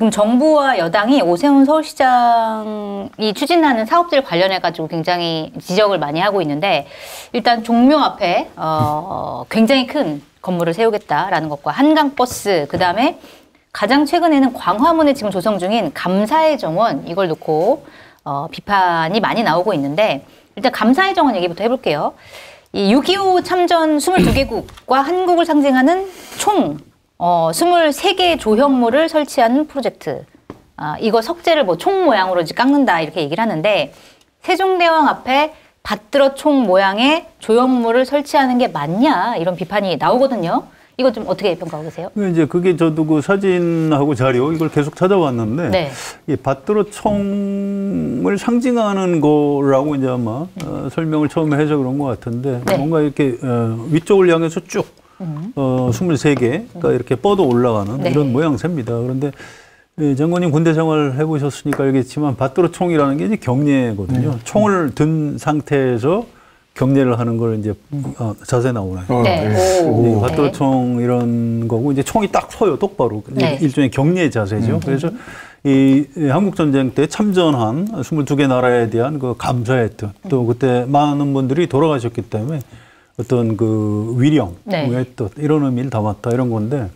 지금 정부와 여당이 오세훈 서울시장이 추진하는 사업들 관련해가지고 굉장히 지적을 많이 하고 있는데 일단 종묘 앞에 굉장히 큰 건물을 세우겠다라는 것과 한강버스 그다음에 가장 최근에는 광화문에 지금 조성 중인 감사의 정원 이걸 놓고 비판이 많이 나오고 있는데 일단 감사의 정원 얘기부터 해볼게요. 이 6.25 참전 22개국과 한국을 상징하는 총 23개의 조형물을 설치하는 프로젝트. 이거 석재를 뭐 총 모양으로 깎는다 이렇게 얘기를 하는데 세종대왕 앞에 받들어 총 모양의 조형물을 설치하는 게 맞냐 이런 비판이 나오거든요. 이거 좀 어떻게 평가하고 계세요? 이제 그게 저도 그 사진하고 자료 이걸 계속 찾아봤는데 네. 이 받들어 총을 상징하는 거라고 이제 아마 설명을 처음에 해서 그런 것 같은데 네. 뭔가 이렇게 위쪽을 향해서 쭉 23개가 이렇게 뻗어 올라가는 네. 이런 모양새입니다. 그런데 장관님 군대 생활 해보셨으니까 알겠지만 받들어 총이라는 게 이제 경례거든요. 총을 든 상태에서 경례를 하는 걸 이제 자세 나오나요? 네. 받들어 총 이런 거고 이제 총이 딱 서요 똑바로 네. 일종의 경례 자세죠. 그래서 이 한국 전쟁 때 참전한 22개 나라에 대한 그 감사했던 또 그때 많은 분들이 돌아가셨기 때문에 어떤 그 위령, 네. 또 이런 의미를 담았다 이런 건데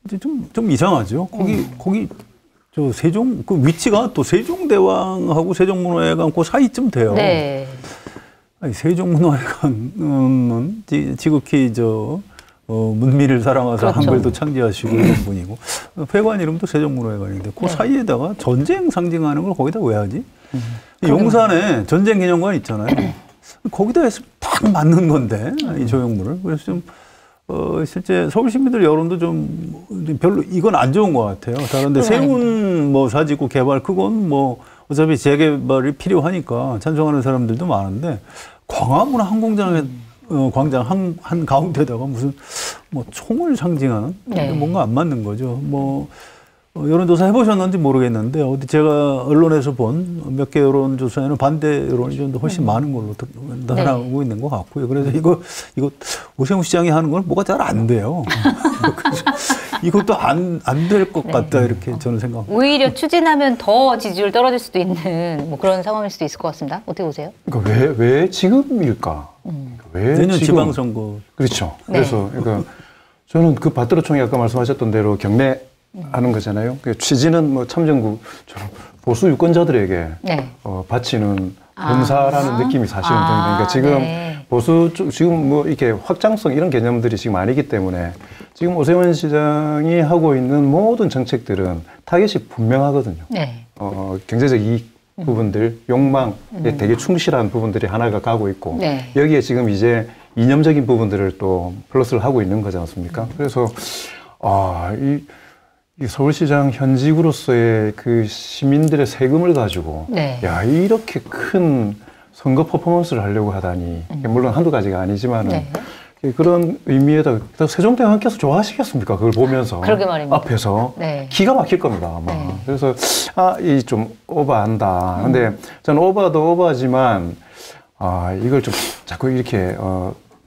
이제 좀 이상하죠. 거기 저 세종 그 위치가 또 세종대왕하고 세종문화회관 그 사이쯤 돼요. 네. 아니, 세종문화회관은 지극히 문미를 사랑하셔서 그렇죠. 한글도 창제하시고 이런 분이고 회관 이름도 세종문화회관인데 그 네. 사이에다가 전쟁 상징하는 걸 거기다 왜 하지? 용산에 전쟁 기념관 있잖아요. 거기다 했으면 딱 맞는 건데 이 조형물을 그래서 좀 실제 서울 시민들 여론도 좀 별로 이건 안 좋은 것 같아요. 다른데 세운 뭐 사지구 개발 그건 뭐 어차피 재개발이 필요하니까 찬성하는 사람들도 많은데 광화문 항공장에 광장 한 가운데다가 무슨 뭐 총을 상징하는 네. 뭔가 안 맞는 거죠. 뭐 여론조사 해보셨는지 모르겠는데 어디 제가 언론에서 본 몇 개 여론조사에는 반대 여론이 좀 더 훨씬 많은 걸로 나타나고 네. 있는 것 같고요. 그래서 이거 오세훈 시장이 하는 건 뭐가 잘 안 돼요. 이것도 안 될 것 같다 네. 이렇게 저는 생각합니다. 오히려 추진하면 더 지지율 떨어질 수도 있는 뭐 그런 상황일 수도 있을 것 같습니다. 어떻게 보세요? 그러니까 왜 지금일까? 왜 내년 지금? 지방선거. 그렇죠. 네. 그래서 그러니까 저는 그 받들어 총이 아까 말씀하셨던 대로 경례 하는 거잖아요. 그 취지는 뭐 참전국처럼 보수 유권자들에게 네. 바치는 봉사라는 느낌이 사실은 드는 그러니까 지금 네. 보수 쪽 지금 뭐 이렇게 확장성 이런 개념들이 지금 아니기 때문에 지금 오세훈 시장이 하고 있는 모든 정책들은 타겟이 분명하거든요. 네. 경제적 이익 부분들, 욕망에 되게 충실한 부분들이 하나가 가고 있고 네. 여기에 지금 이제 이념적인 부분들을 또 플러스를 하고 있는 거지 않습니까? 그래서 이 서울시장 현직으로서의 그 시민들의 세금을 가지고 네. 야 이렇게 큰 선거 퍼포먼스를 하려고 하다니 물론 한두 가지가 아니지만은 네. 그런 의미에다 세종대왕께서 좋아하시겠습니까? 그걸 보면서 그러게 말입니다. 앞에서 네. 기가 막힐 겁니다 아마. 네. 그래서 이 좀 오버한다. 근데 저는 오버도 오버하지만 이걸 좀 자꾸 이렇게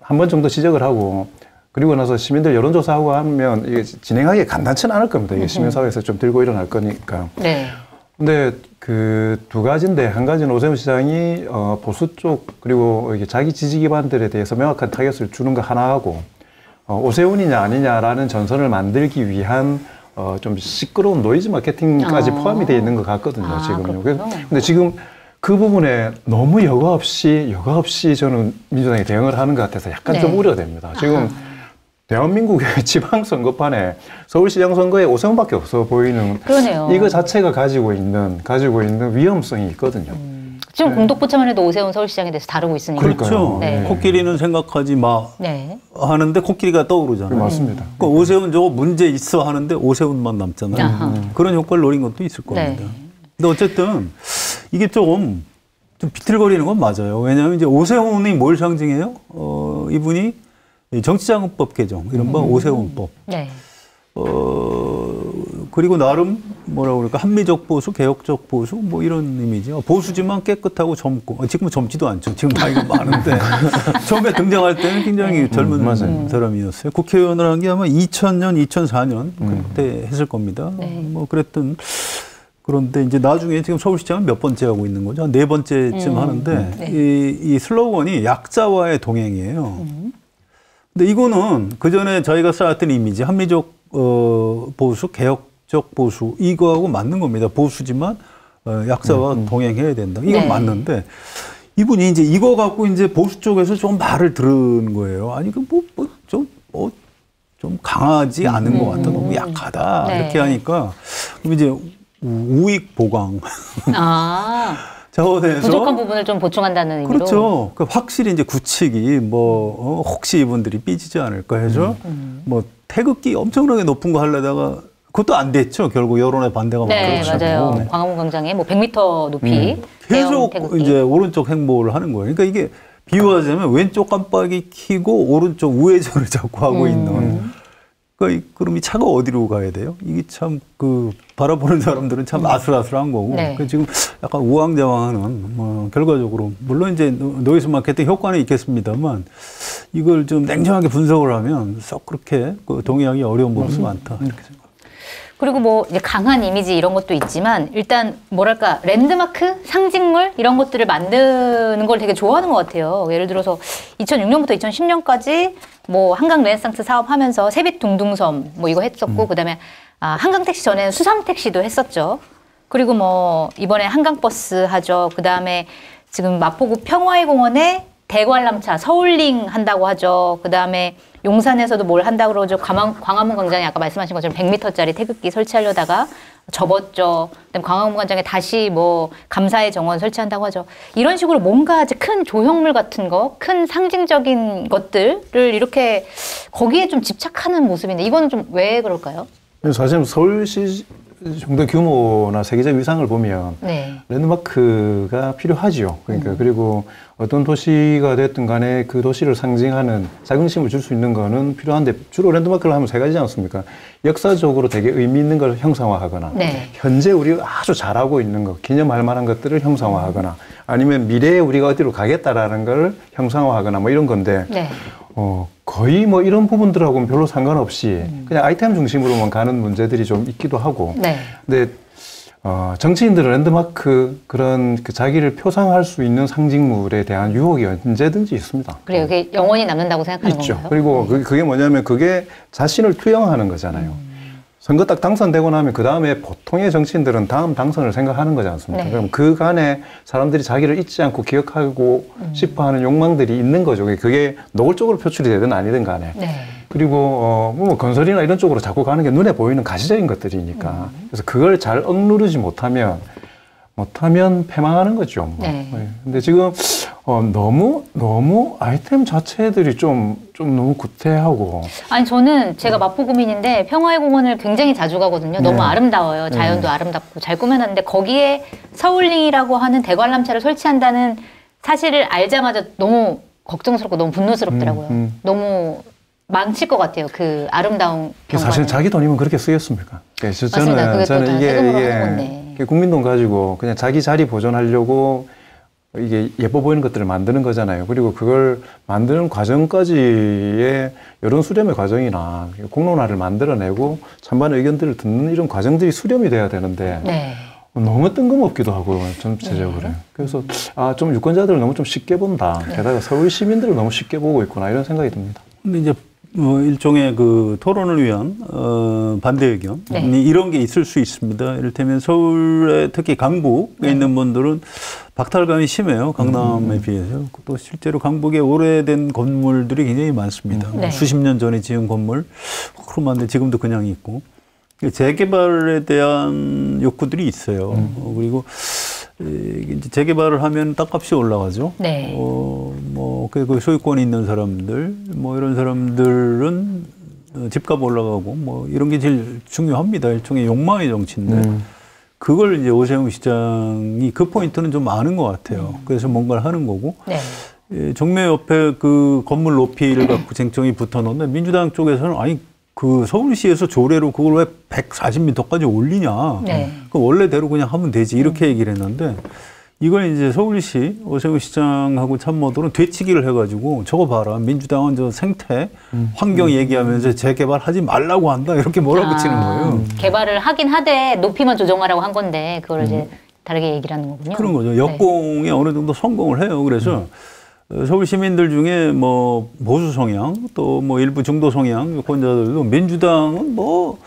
한 번 정도 지적을 하고. 그리고 나서 시민들 여론조사하고 하면 이게 진행하기 간단치는 않을 겁니다. 이게 시민사회에서 좀 들고 일어날 거니까. 네. 근데 그 두 가지인데 한 가지는 오세훈 시장이 보수 쪽 그리고 이게 자기 지지 기반들에 대해서 명확한 타겟을 주는 거 하나 하고 오세훈이냐 아니냐라는 전선을 만들기 위한 좀 시끄러운 노이즈 마케팅까지 포함이 되어 있는 것 같거든요. 지금요. 근데 지금 그 부분에 너무 여과 없이 저는 민주당이 대응을 하는 것 같아서 약간 네. 좀 우려됩니다. 지금 대한민국의 지방선거판에 서울시장 선거에 오세훈밖에 없어 보이는 그러네요. 이거 자체가 가지고 있는 위험성이 있거든요. 지금 네. 공덕부처만 해도 오세훈 서울시장에 대해서 다루고 있으니까. 그렇죠. 네. 코끼리는 생각하지 마 네. 하는데 코끼리가 떠오르잖아요. 맞습니다. 그러니까 오세훈 저거 문제 있어 하는데 오세훈만 남잖아요. 그런 효과를 노린 것도 있을 겁니다. 네. 근데 어쨌든 이게 좀 비틀거리는 건 맞아요. 왜냐하면 이제 오세훈이 뭘 상징해요? 이분이 정치자금법 개정, 이른바 오세훈법. 네. 그리고 나름 뭐라고 그럴까 합리적 보수, 개혁적 보수 뭐 이런 이미지요. 보수지만 깨끗하고 젊고 지금은 젊지도 않죠. 지금 나이가 많은데 처음에 등장할 때는 굉장히 젊은 사람이었어요. 국회의원을 한 게 아마 2000년, 2004년 그때 했을 겁니다. 뭐 그랬던 그런데 이제 나중에 지금 서울시장은 몇 번째 하고 있는 거죠? 한 네 번째쯤 하는데 이 슬로건이 약자와의 동행이에요. 근데 이거는 그 전에 저희가 쌓았던 이미지 합리적 보수, 개혁적 보수 이거하고 맞는 겁니다. 보수지만 약자와 동행해야 된다. 이건 맞는데 이분이 이제 이거 갖고 이제 보수 쪽에서 좀 말을 들은 거예요. 아니 그 좀 강하지 않은 것 같다. 너무 약하다. 이렇게 하니까 그럼 이제 우익 보강 차원에서 부족한 부분을 좀 보충한다는 의미로. 그렇죠. 그러니까 확실히 이제 구칙이 뭐 혹시 이분들이 삐지지 않을까 해서 뭐 태극기 엄청나게 높은 거 하려다가 그것도 안 됐죠. 결국 여론의 반대가 네, 맞아요. 네. 광화문 광장에 뭐 100m 높이 계속 이제 오른쪽 행보를 하는 거예요. 그러니까 이게 비유하자면 왼쪽 깜빡이 켜고 오른쪽 우회전을 자꾸 하고 있는. 그러니까 그럼 이 차가 어디로 가야 돼요? 이게 참 그 바라보는 사람들은 참 아슬아슬한 거고. 그러니까 지금 약간 우왕좌왕하는 뭐 결과적으로 물론 이제 노이즈 마케팅 효과는 있겠습니다만 이걸 좀 냉정하게 분석을 하면 썩 그렇게 그 동의하기 어려운 부분이 많다 이렇게 생각합니다. 그리고 뭐 이제 강한 이미지 이런 것도 있지만 일단 뭐랄까 랜드마크, 상징물 이런 것들을 만드는 걸 되게 좋아하는 것 같아요. 예를 들어서 2006년부터 2010년까지 뭐 한강 르네상스 사업하면서 세빛 둥둥섬 뭐 이거 했었고 그다음에 한강 택시 전에는 수상 택시도 했었죠. 그리고 뭐 이번에 한강버스 하죠. 그다음에 지금 마포구 평화의 공원에 대관람차 서울링 한다고 하죠. 그다음에 용산에서도 뭘 한다고 그러죠. 광화문 광장에 아까 말씀하신 것처럼 100m짜리 태극기 설치하려다가 접었죠. 그다음에 광화문 광장에 다시 뭐 감사의 정원 설치한다고 하죠. 이런 식으로 뭔가 아주 큰 조형물 같은 거, 큰 상징적인 것들을 이렇게 거기에 좀 집착하는 모습인데 이거는 좀 왜 그럴까요? 사실 서울시 정도 규모나 세계적 위상을 보면 랜드마크가 필요하죠. 그러니까 그리고 어떤 도시가 됐든 간에 그 도시를 상징하는 자긍심을 줄 수 있는 거는 필요한데 주로 랜드마크를 하면 세 가지지 않습니까? 역사적으로 되게 의미 있는 걸 형상화하거나 현재 우리가 아주 잘하고 있는 것, 기념할 만한 것들을 형상화하거나 아니면 미래에 우리가 어디로 가겠다라는 걸 형상화하거나 뭐 이런 건데 거의 뭐 이런 부분들하고는 별로 상관없이 그냥 아이템 중심으로만 가는 문제들이 좀 있기도 하고. 근데 정치인들은 랜드마크 그런 그 자기를 표상할 수 있는 상징물에 대한 유혹이 언제든지 있습니다. 그래요. 그게 영원히 남는다고 생각하는 있죠. 건가요? 그리고 그게 뭐냐면 그게 자신을 투영하는 거잖아요. 선거 딱 당선되고 나면 그 다음에 보통의 정치인들은 다음 당선을 생각하는 거지 않습니까? 그럼 그간에 사람들이 자기를 잊지 않고 기억하고 싶어하는 욕망들이 있는 거죠. 그게 노골적으로 표출이 되든 아니든 간에. 그리고 뭐 건설이나 이런 쪽으로 자꾸 가는 게 눈에 보이는 가시적인 것들이니까. 그래서 그걸 잘 억누르지 못하면 패망하는 거죠. 근데 지금 너무 아이템 자체들이 좀 너무 구태하고. 아니 저는 제가 마포구민인데 평화의 공원을 굉장히 자주 가거든요. 너무 아름다워요. 자연도 아름답고 잘 꾸며놨는데 거기에 서울링이라고 하는 대관람차를 설치한다는 사실을 알자마자 너무 걱정스럽고 너무 분노스럽더라고요. 너무 망칠 것 같아요. 그 아름다운 경관을. 사실 자기 돈이면 그렇게 쓰겠습니까? 저는 이게 국민 돈 가지고 그냥 자기 자리 보존하려고 이게 예뻐 보이는 것들을 만드는 거잖아요. 그리고 그걸 만드는 과정까지의 여론 수렴의 과정이나 공론화를 만들어내고 찬반 의견들을 듣는 이런 과정들이 수렴이 돼야 되는데 너무 뜬금없기도 하고 전체적으로. 그래서 좀 유권자들을 너무 좀 쉽게 본다. 게다가 서울 시민들을 너무 쉽게 보고 있구나 이런 생각이 듭니다. 근데 이제 일종의 그 토론을 위한 반대 의견이 이런 게 있을 수 있습니다. 이를테면 서울에 특히 강북에 있는 분들은 박탈감이 심해요. 강남에 비해서. 또 실제로 강북에 오래된 건물들이 굉장히 많습니다. 수십 년 전에 지은 건물 그런데 지금도 그냥 있고 재개발에 대한 욕구들이 있어요. 그리고 이제 재개발을 하면 땅값이 올라가죠. 그 소유권이 있는 사람들, 뭐 이런 사람들은 집값 올라가고 뭐 이런 게 제일 중요합니다. 일종의 욕망의 정치인데 그걸 이제 오세훈 시장이 그 포인트는 좀 아는 것 같아요. 그래서 뭔가를 하는 거고. 종묘 옆에 그 건물 높이를 갖고 쟁점이 붙어 놓는데 민주당 쪽에서는 아니 그 서울시에서 조례로 그걸 왜 140m까지 올리냐. 네. 그 원래대로 그냥 하면 되지. 이렇게 얘기를 했는데 이걸 이제 서울시 오세훈 시장하고 참모들은 되치기를 해가지고 저거 봐라. 민주당은 저 생태, 환경 얘기하면서 재개발하지 말라고 한다. 이렇게 몰아붙이는 거예요. 개발을 하긴 하되 높이만 조정하라고 한 건데 그걸 이제 다르게 얘기를 하는 거군요. 그런 거죠. 역공에 어느 정도 성공을 해요. 그래서 서울 시민들 중에 뭐 보수 성향 또 뭐 일부 중도 성향 유권자들도 민주당은 뭐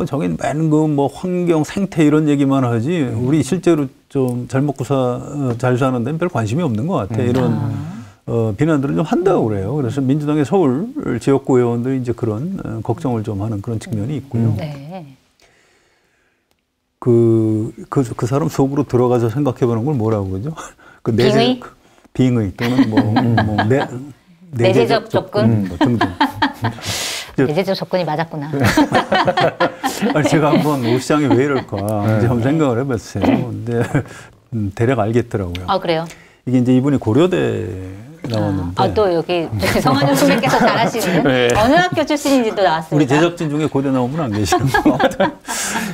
저긴 맨 그 뭐 환경 생태 이런 얘기만 하지 우리 실제로 좀 잘 먹고 잘 사는 데는 별 관심이 없는 것 같아. 이런 비난들을 좀 한다고 그래요. 그래서 민주당의 서울 지역구 의원들이 이제 그런 걱정을 좀 하는 그런 측면이 있고요. 네. 그 사람 속으로 들어가서 생각해보는 걸 뭐라고 그러죠? 그 빙의? 빙의 또는 내재적 접근? 뭐 등등. 내재적 접근이 맞았구나. 아니, 제가 한번 오 시장이 왜 이럴까 이제 한번 생각을 해봤어요. 근데 대략 알겠더라고요. 아, 그래요? 이게 이제 이분이 고려대 나왔는데. 또 여기 성한영 선배께서 잘 아시는 어느 학교 출신인지도 나왔습니다. 우리 제작진 중에 고대 나온 분 안 계시는 거.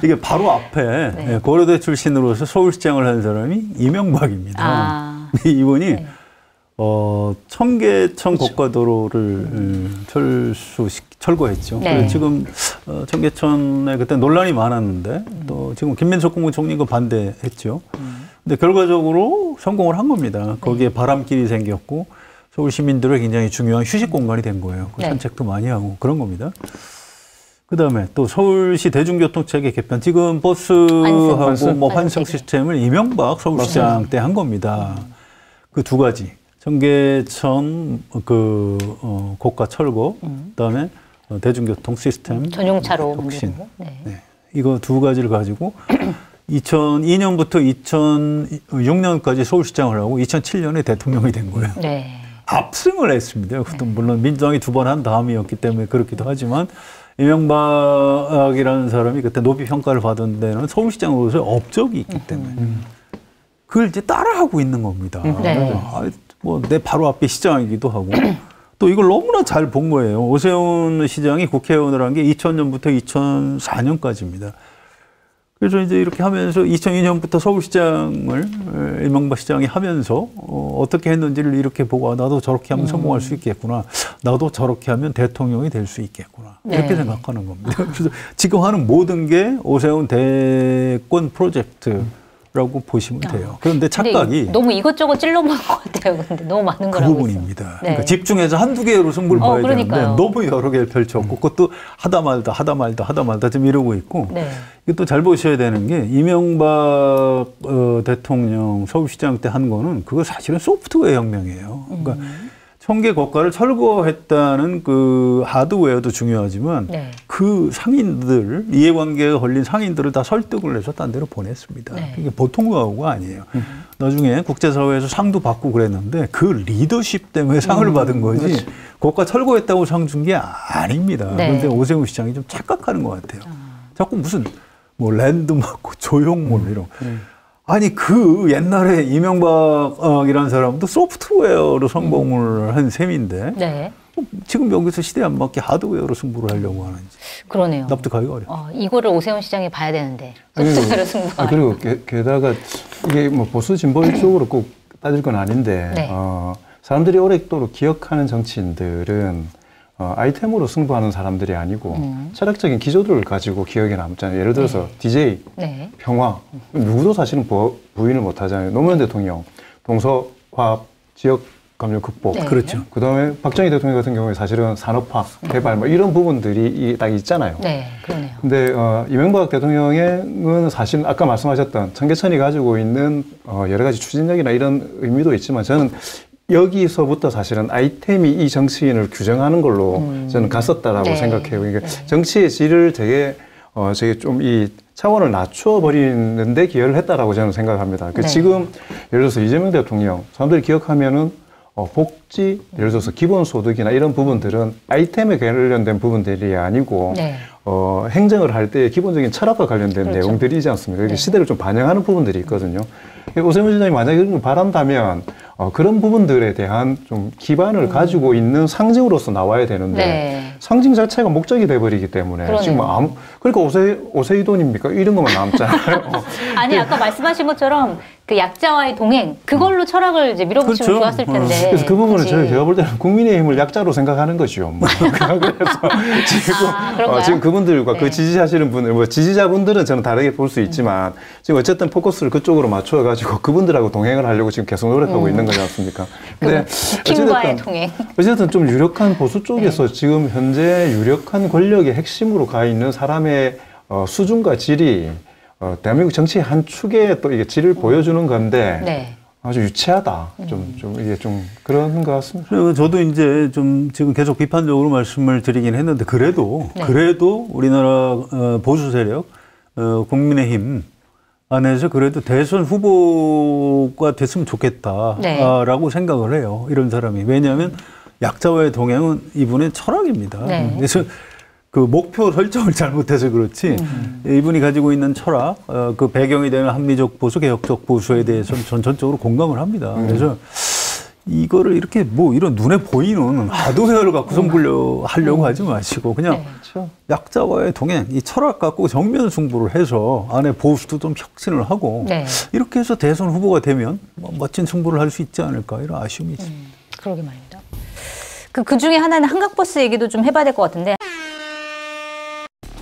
이게 바로 앞에 고려대 출신으로서 서울시장을 한 사람이 이명박입니다. 이분이 청계천 고가도로를 철거했죠. 네. 그래서 지금 청계천에 그때 논란이 많았는데 또 지금 김민석 국무총리가 반대했죠. 근데 결과적으로 성공을 한 겁니다. 거기에 바람길이 생겼고 서울 시민들의 굉장히 중요한 휴식 공간이 된 거예요. 산책도 많이 하고 그런 겁니다. 그다음에 또 서울시 대중교통 체계 개편. 지금 버스하고 뭐 환승 시스템을 이명박 서울시장 때 한 겁니다. 그 두 가지. 청계천 고가 철거, 그다음에 대중교통 시스템 전용차로 혁신. 이거 두 가지를 가지고 2002년부터 2006년까지 서울시장을 하고 2007년에 대통령이 된 거예요. 네. 압승을 했습니다. 물론 민주당이 두 번 한 다음이었기 때문에 그렇기도 하지만 이명박이라는 사람이 그때 높이 평가를 받은 데는 서울시장으로서의 업적이 있기 때문에 그걸 이제 따라하고 있는 겁니다. 뭐 내 바로 앞에 시장이기도 하고 또 이걸 너무나 잘 본 거예요. 오세훈 시장이 국회의원을 한 게 2000년부터 2004년까지입니다. 그래서 이제 이렇게 하면서 2002년부터 서울시장을 이명박 시장이 하면서 어떻게 했는지를 이렇게 보고 나도 저렇게 하면 성공할 수 있겠구나. 나도 저렇게 하면 대통령이 될 수 있겠구나. 이렇게 생각하는 겁니다. 그래서 지금 하는 모든 게 오세훈 대권 프로젝트. 라고 보시면 돼요. 그런데 착각이 너무 이것저것 찔러보는 것 같아요. 근데 너무 많은 거라고. 그 부분입니다. 그러니까 집중해서 한두 개로 승부를 봐야 되는데 너무 여러 개를 펼쳤고 그것도 하다 말다 좀 이러고 있고 이게 또 잘 보셔야 되는 게 이명박 대통령 서울시장 때 한 거는 그거 사실은 소프트웨어 혁명이에요. 그러니까 청계 고가를 철거했다는 그 하드웨어도 중요하지만 그 상인들, 이해관계가 걸린 상인들을 다 설득을 해서 딴 데로 보냈습니다. 이게 보통 거가 아니에요. 나중에 국제사회에서 상도 받고 그랬는데 그 리더십 때문에 상을 받은 거지 고가 철거했다고 상 준 게 아닙니다. 그런데 오세훈 시장이 좀 착각하는 것 같아요. 자꾸 무슨 뭐 랜드마크, 조형물 이런 아니 그 옛날에 이명박이라는 사람도 소프트웨어로 성공을 한 셈인데 지금 여기서 시대 안 맞게 하드웨어로 승부를 하려고 하는지 그러네요. 납득하기가 어려워요. 이거를 오세훈 시장이 봐야 되는데 소프트웨어로 승부하는. 그리고 게다가 이게 뭐 보수 진보 쪽으로 꼭 따질 건 아닌데 사람들이 오랫도록 기억하는 정치인들은 아이템으로 승부하는 사람들이 아니고 철학적인 기조들을 가지고 기억에 남잖아요. 예를 들어서 DJ, 평화, 누구도 사실은 부인을 못하잖아요. 노무현 대통령, 동서화합, 지역감염 극복. 그렇죠. 그다음에 박정희 대통령 같은 경우에 사실은 산업화, 개발 뭐 이런 부분들이 딱 있잖아요. 그러네요. 근데 이명박 대통령은 사실 아까 말씀하셨던 청계천이 가지고 있는 여러 가지 추진력이나 이런 의미도 있지만 저는 여기서부터 사실은 아이템이 이 정치인을 규정하는 걸로 저는 갔었다라고 생각해요. 그러니까 정치의 질을 되게 좀 이 차원을 낮춰버리는데 기여를 했다라고 저는 생각합니다. 지금 예를 들어서 이재명 대통령 사람들이 기억하면은 복지, 예를 들어서 기본소득이나 이런 부분들은 아이템에 관련된 부분들이 아니고 행정을 할 때 기본적인 철학과 관련된 내용들이지 않습니까? 시대를 좀 반영하는 부분들이 있거든요. 오세훈 시장이 만약에 이런 걸 바란다면 그런 부분들에 대한 좀 기반을 가지고 있는 상징으로서 나와야 되는데 네. 상징 자체가 목적이 돼버리기 때문에 그러네요. 지금 그러니까 오세이돈입니까? 이런 것만 남잖아요. 아니 아까 말씀하신 것처럼 그 약자와의 동행 그걸로 철학을 이제 밀어붙이면 그렇죠. 좋았을 텐데. 그래서 그 부분은 그치? 제가 볼 때는 국민의힘을 약자로 생각하는 거죠. 뭐. 그래서 그런가요? 지금 그분들과 네. 그 지지하시는 분들, 뭐 지지자분들은 저는 다르게 볼 수 있지만 지금 어쨌든 포커스를 그쪽으로 맞춰가지고 그분들하고 동행을 하려고 지금 계속 노력하고 있는 거지 않습니까? 근데 김과의 동행. 어쨌든 좀 유력한 보수 쪽에서 지금 현재 유력한 권력의 핵심으로 가 있는 사람의 수준과 질이 대한민국 정치의 한 축에 또 이게 질을 보여주는 건데 네. 아주 유치하다. 좀 이게 좀 그런 것 같습니다. 그리고 저도 이제 좀 지금 계속 비판적으로 말씀을 드리긴 했는데 그래도 우리나라 보수 세력 국민의힘 안에서 그래도 대선 후보가 됐으면 좋겠다라고 생각을 해요. 이런 사람이. 왜냐하면 약자와의 동행은 이분의 철학입니다. 네. 그래서 그 목표 설정을 잘못해서 그렇지 이분이 가지고 있는 철학, 그 배경이 되는 합리적 보수, 개혁적 보수에 대해서는 전 전적으로 공감을 합니다. 그래서 이거를 이렇게 뭐 이런 눈에 보이는 하드웨어를 갖고 선불려 하려고 하지 마시고 그냥 약자와의 동행, 이 철학 갖고 정면 승부를 해서 안에 보수도 좀 혁신을 하고 이렇게 해서 대선 후보가 되면 뭐 멋진 승부를 할 수 있지 않을까 이런 아쉬움이 있습니다. 그러게 말입니다. 그 중에 하나는 한강버스 얘기도 좀 해봐야 될 것 같은데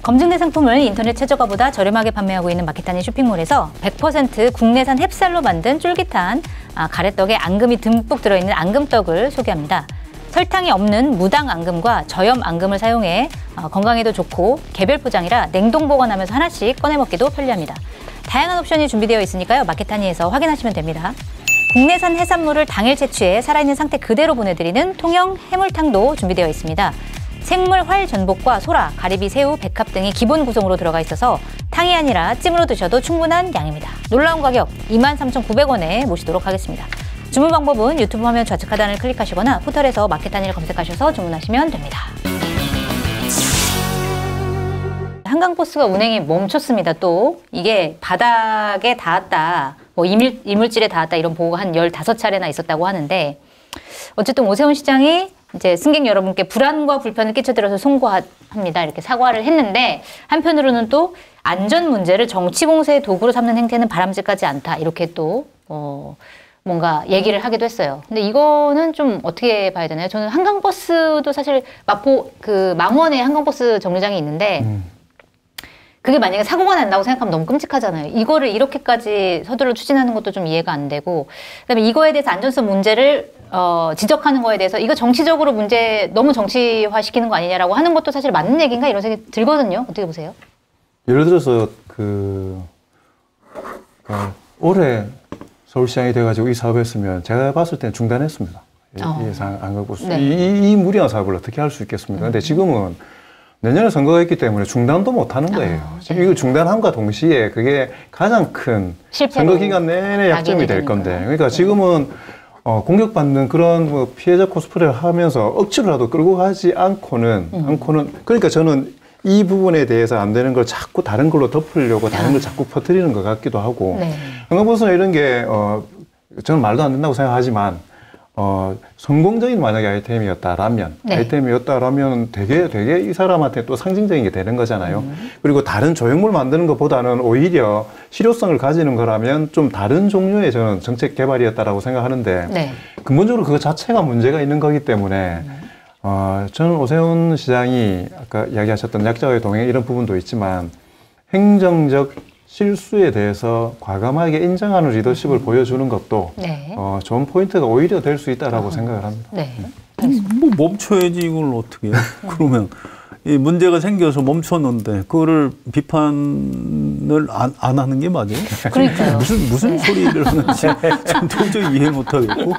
검증된 상품을 인터넷 최저가보다 저렴하게 판매하고 있는 마케타니 쇼핑몰에서 100% 국내산 햅쌀로 만든 쫄깃한 가래떡에 앙금이 듬뿍 들어있는 앙금떡을 소개합니다. 설탕이 없는 무당 앙금과 저염 앙금을 사용해 건강에도 좋고 개별 포장이라 냉동 보관하면서 하나씩 꺼내 먹기도 편리합니다. 다양한 옵션이 준비되어 있으니까요. 마케타니에서 확인하시면 됩니다. 국내산 해산물을 당일 채취해 살아있는 상태 그대로 보내드리는 통영 해물탕도 준비되어 있습니다. 생물 활 전복과 소라, 가리비, 새우, 백합 등이 기본 구성으로 들어가 있어서 탕이 아니라 찜으로 드셔도 충분한 양입니다. 놀라운 가격 23,900원에 모시도록 하겠습니다. 주문 방법은 유튜브 화면 좌측 하단을 클릭하시거나 포털에서 마케타니를 검색하셔서 주문하시면 됩니다. 한강버스가 운행이 멈췄습니다. 또 이게 바닥에 닿았다, 뭐 이물질에 닿았다 이런 보고가 한 15차례나 있었다고 하는데 어쨌든 오세훈 시장이 이제 승객 여러분께 불안과 불편을 끼쳐드려서 송구합니다. 이렇게 사과를 했는데 한편으로는 또 안전 문제를 정치 공세의 도구로 삼는 행태는 바람직하지 않다. 이렇게 또 뭔가 얘기를 하기도 했어요. 근데 이거는 좀 어떻게 봐야 되나요? 저는 한강버스도 사실 마포 그 망원에 한강버스 정류장이 있는데 그게 만약에 사고가 난다고 생각하면 너무 끔찍하잖아요. 이거를 이렇게까지 서둘러 추진하는 것도 좀 이해가 안 되고 그다음에 이거에 대해서 안전성 문제를 지적하는 거에 대해서 이거 정치적으로 너무 정치화시키는 거 아니냐라고 하는 것도 사실 맞는 얘기인가 이런 생각이 들거든요. 어떻게 보세요? 예를 들어서 올해 서울시장이 돼가지고 이 사업을 했으면 제가 봤을 때는 중단했습니다. 이 한강버스. 이 무리한 사업을 어떻게 할 수 있겠습니까? 근데 지금은 내년에 선거가 있기 때문에 중단도 못 하는 거예요. 지금 이걸 중단함과 동시에 그게 가장 큰 선거 기간 내내 약점이 될 건데. 그러니까 지금은 공격받는 그런 뭐 피해자 코스프레를 하면서 억지로라도 끌고 가지 않고는 그러니까 저는 이 부분에 대해서 안 되는 걸 자꾸 다른 걸로 덮으려고 다른 걸 자꾸 퍼뜨리는 것 같기도 하고 한강버스나 이런 게 저는 말도 안 된다고 생각하지만 성공적인 만약에 아이템이었다라면 되게 이 사람한테 또 상징적인 게 되는 거잖아요. 그리고 다른 조형물 만드는 것보다는 오히려 실효성을 가지는 거라면 좀 다른 종류의 저는 정책 개발이었다라고 생각하는데 근본적으로 그거 자체가 문제가 있는 거기 때문에 저는 오세훈 시장이 아까 이야기하셨던 약자와의 동행 이런 부분도 있지만 행정적 실수에 대해서 과감하게 인정하는 리더십을 보여주는 것도 좋은 포인트가 오히려 될 수 있다라고 생각을 합니다. 뭐 멈춰야지 이걸 어떻게 해요? 그러면 이 문제가 생겨서 멈췄는데 그거를 비판을 안 하는 게 맞아요? 그러니까요. 무슨 소리를 하는지 전 도저히 이해 못하겠고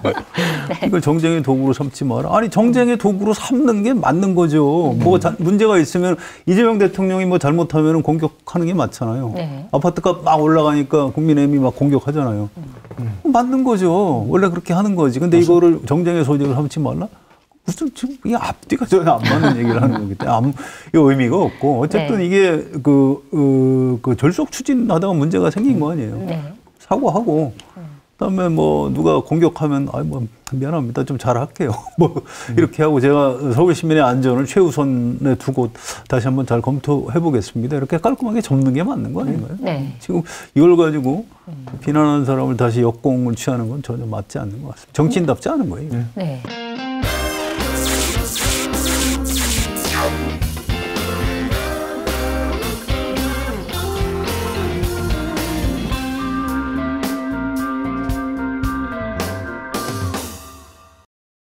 이걸 정쟁의 도구로 삼지 마라. 아니 정쟁의 도구로 삼는 게 맞는 거죠. 뭐가 문제가 있으면 이재명 대통령이 뭐 잘못하면 공격하는 게 맞잖아요. 아파트값 막 올라가니까 국민의힘이 막 공격하잖아요. 맞는 거죠. 원래 그렇게 하는 거지. 근데 이거를 정쟁의 소재로 삼지 말라? 무슨 지금 이 앞뒤가 전혀 안 맞는 얘기를 하는 거기 때문에 아무 의미가 없고 어쨌든 이게 그 절속 추진하다가 문제가 생긴 거 아니에요. 사과하고 그다음에 뭐 누가 공격하면 뭐 미안합니다. 좀 잘할게요. 뭐 이렇게 하고 제가 서울 시민의 안전을 최우선에 두고 다시 한번 잘 검토해 보겠습니다. 이렇게 깔끔하게 접는 게 맞는 거 아닌가요? 네. 지금 이걸 가지고 비난하는 사람을 다시 역공을 취하는 건 전혀 맞지 않는 것 같습니다. 정치인답지 않은 거예요. 네.